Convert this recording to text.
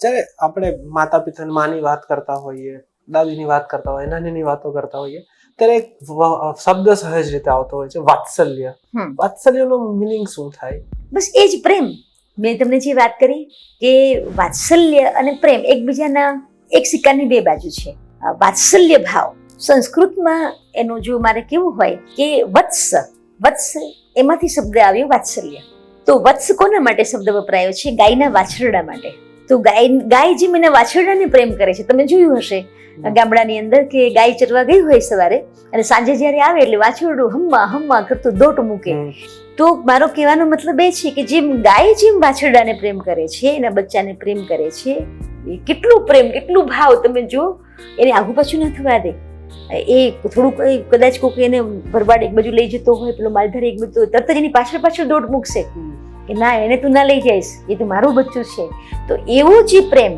જ્યારે આપણે માતા પિતાની માની વાત કરતા હોઈએ, દાદીની વાત કરતા હોઈએ, નાનીની વાતો કરતા હોઈએ, ત્યારે એક શબ્દ સહજ રીતે આવતો હોય છે, વાત્સલ્ય. વાત્સલ્યનો મિનિંગ શું થાય? બસ એ જ પ્રેમ. મેં તમને જે વાત કરી કે વાત્સલ્ય અને પ્રેમ એકબીજાના એક સિક્કાની બે બાજુ છે. વાત્સલ્ય ભાવ સંસ્કૃતમાં એનું જો મારે કેવું હોય કે વત્સ એમાંથી શબ્દ આવ્યો વાત્સલ્ય. તો વત્સ કોના માટે શબ્દ વપરાયો છે? ગાયના વાછરડા માટે. તો ગાય જેમ એના વાછરડાને પ્રેમ કરે છે, તમે જોયું હશે ગામડાની અંદર કે ગાય ચરવા ગઈ હોય સવારે અને સાંજે જ્યારે આવે એટલે વાછરડું હમ્મા હમ્મા કરતું દોટ મૂકે. તો મારો કહેવાનો મતલબ એ છે કે જેમ ગાય જેમ વાછરડાને પ્રેમ કરે છે, એના બચ્ચાને પ્રેમ કરે છે, એ કેટલું પ્રેમ કેટલું ભાવ તમે જો, એને આઘું પાછું ન થવા દે. એ થોડુંક કદાચ કોઈક એને ભરબાડ એક બાજુ લઈ જતો હોય, પેલો માલધારી એક બાજુ, તરત જ એની પાછળ દોટ મૂકશે કે ના, એને તું ના લઈ જઈશ, એ તો મારું બચ્ચું છે. તો એવો જે પ્રેમ